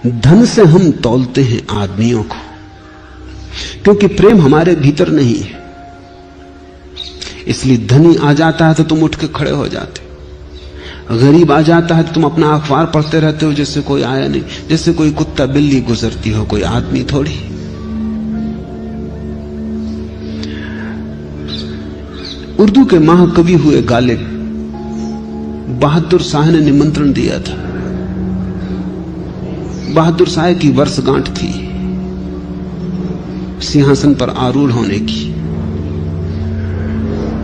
धन से हम तौलते हैं आदमियों को, क्योंकि प्रेम हमारे भीतर नहीं है। इसलिए धनी आ जाता है तो तुम उठ के खड़े हो जाते, गरीब आ जाता है तो तुम अपना अखबार पढ़ते रहते हो जैसे कोई आया नहीं, जैसे कोई कुत्ता बिल्ली गुजरती हो, कोई आदमी थोड़ी। उर्दू के महाकवि हुए गालिब, बहादुर शाह ने निमंत्रण दिया था। बहादुर शाह की वर्षगांठ थी सिंहासन पर आरूढ़ होने की।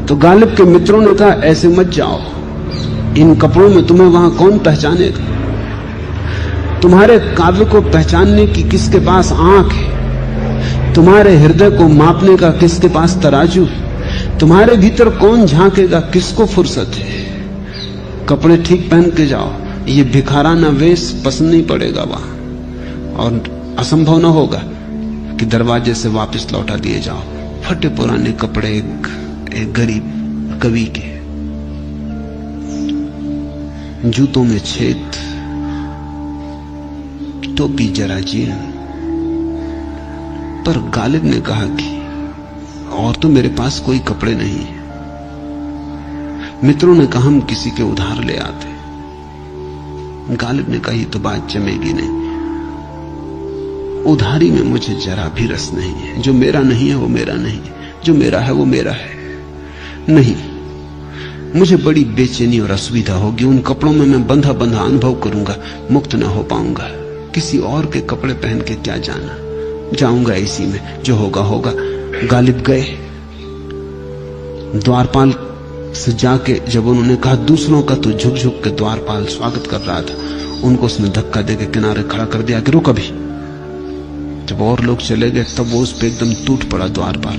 तो गालिब के मित्रों ने कहा ऐसे मत जाओ, इन कपड़ों में तुम्हें वहां कौन पहचानेगा? तुम्हारे काव्य को पहचानने की किसके पास आंख है? तुम्हारे हृदय को मापने का किसके पास तराजू है? तुम्हारे भीतर कौन झांकेगा? किसको फुर्सत है? कपड़े ठीक पहन के जाओ, ये भिखाराना वेश पसंद नहीं पड़ेगा वहां, और असंभव न होगा कि दरवाजे से वापस लौटा दिए जाओ। फटे पुराने कपड़े एक गरीब कवि के, जूतों में छेद, टोपी जरा जीर्ण। पर गालिब ने कहा कि और तो मेरे पास कोई कपड़े नहीं है। मित्रों ने कहा हम किसी के उधार ले आते। गालिब ने कहा ये तो बात जमेगी नहीं, उधारी में मुझे जरा भी रस नहीं है। जो मेरा नहीं है वो मेरा नहीं है, जो मेरा है वो मेरा है नहीं। मुझे बड़ी बेचैनी और असुविधा होगी, उन कपड़ों में मैं बंधा बंधा अनुभव करूंगा, मुक्त न हो पाऊंगा। किसी और के कपड़े पहन के क्या जाना, जाऊंगा इसी में, जो होगा होगा। गालिब गए द्वारपाल से जाके, जब उन्होंने कहा दूसरों का तो झुक झुक के द्वारपाल स्वागत कर रहा था, उनको उसने धक्का देके किनारे खड़ा कर दिया कि रुक अभी। जब और लोग चले गए तब वो उस पे एकदम टूट पड़ा द्वारपाल,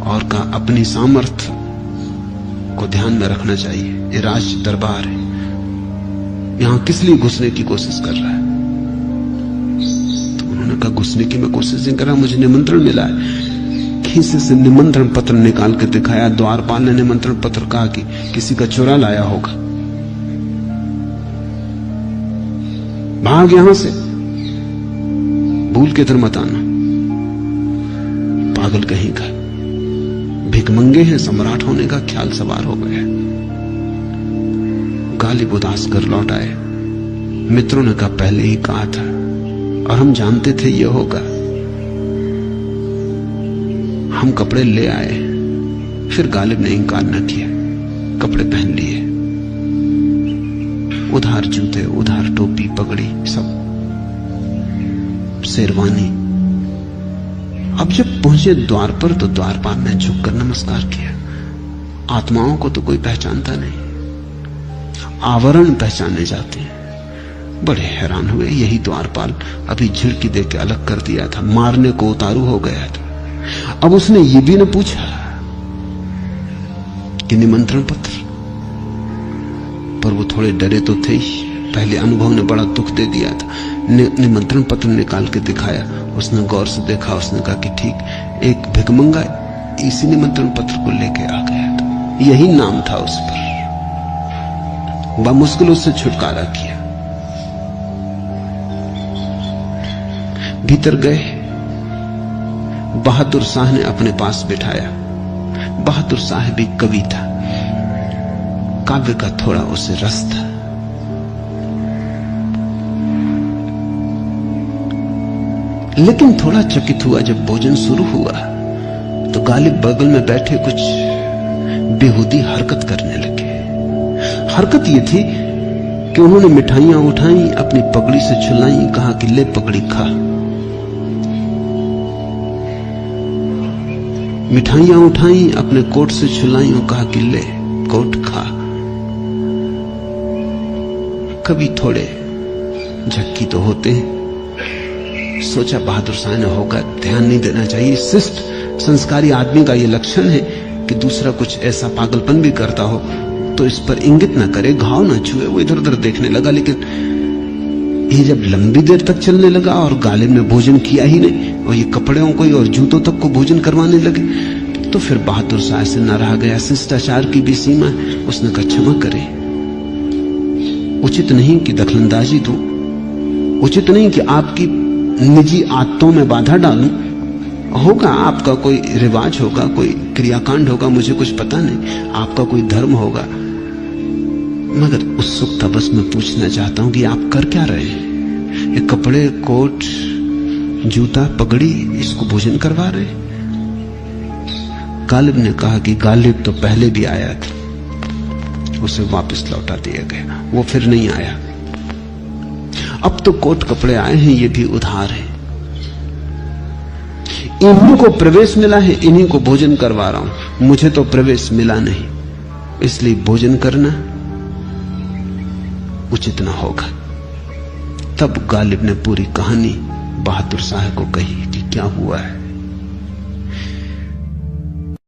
और कहा अपनी सामर्थ्य को ध्यान में रखना चाहिए, ये राज दरबार है, यहां किस लिए घुसने की कोशिश कर रहा है? तो उन्होंने कहा घुसने की मैं कोशिश नहीं कर रहा, मुझे निमंत्रण मिला है। खीसे से निमंत्रण पत्र निकाल के दिखाया। द्वारपाल ने निमंत्रण पत्र कहा कि किसी का चुरा लाया होगा, भाग यहां से, भूल के इधर मत आना। पागल कहीं का, भिखमंगे हैं, सम्राट होने का ख्याल सवार हो गया। गालिब उदास कर लौट आए। मित्रों ने कहा पहले ही कहा था और हम जानते थे यह होगा। हम कपड़े ले आए। फिर गालिब ने इंकार न किया, कपड़े पहन लिए, उधार जूते, उधार टोपी, पगड़ी, सब शेरवानी। अब जब पहुंचे द्वार पर तो द्वारपाल ने झुककर नमस्कार किया। आत्माओं को तो कोई पहचानता नहीं, आवरण पहचाने जाते हैं। बड़े हैरान हुए, यही द्वारपाल अभी झिड़की देके अलग कर दिया था, मारने को उतारू हो गया था। अब उसने ये भी न पूछा कि निमंत्रण पत्र, पर वो थोड़े डरे तो थे ही, पहले अनुभव ने बड़ा दुख दे दिया था। निमंत्रण पत्र निकाल के दिखाया, उसने गौर से देखा, उसने कहा कि ठीक एक भिखमंगा इसी निमंत्रण पत्र को लेके आ गया था, यही नाम था उस पर। बामुश्किल उससे छुटकारा किया। भीतर गए, बहादुर शाह ने अपने पास बिठाया। बहादुर शाह भी कवि था, काव्य का थोड़ा उसे रस था। लेकिन थोड़ा चकित हुआ जब भोजन शुरू हुआ तो गालिब बगल में बैठे कुछ बेहूदी हरकत करने लगे। हरकत ये थी कि उन्होंने मिठाइयां उठाई, अपनी पगड़ी से छुलाई, कहा कि ले पगड़ी खा। मिठाइयां उठाई, अपने कोट से छुलाई और कहा कि ले कोट खा। कभी थोड़े झक्की तो होते हैं। सोचा बहादुर शाह ने होगा, ध्यान नहीं देना चाहिए। शिष्ट संस्कारी आदमी का यह लक्षण है कि दूसरा कुछ ऐसा पागलपन भी करता हो तो इस पर इंगित न करे, घाव न छुए। वो इधर उधर देखने लगा, लेकिन ये जब लंबी देर तक चलने लगा और गालिब ने भोजन किया ही नहीं और ये कपड़ों को और जूतों तक को भोजन करवाने लगे, तो फिर बहादुर शाह से न रहा गया। शिष्टाचार की भी सीमा है। उसने कहा क्षमा करे, उचित नहीं कि दखलंदाजी दूं, उचित नहीं कि आपकी निजी आदतों में बाधा डालूं। होगा आपका कोई रिवाज होगा, कोई क्रियाकांड होगा, मुझे कुछ पता नहीं, आपका कोई धर्म होगा, मगर उत्सुकता बस मैं पूछना चाहता हूं कि आप कर क्या रहे हैं? ये कपड़े, कोट, जूता, पगड़ी, इसको भोजन करवा रहे? गालिब ने कहा कि गालिब तो पहले भी आया था, उसे वापस लौटा दिया गया, वो फिर नहीं आया। अब तो कोट कपड़े आए हैं, ये भी उधार है। इन्हीं को प्रवेश मिला है, इन्हीं को भोजन करवा रहा हूं, मुझे तो प्रवेश मिला नहीं, इसलिए भोजन करना उचित ना होगा। तब गालिब ने पूरी कहानी बहादुर शाह को कही कि क्या हुआ है।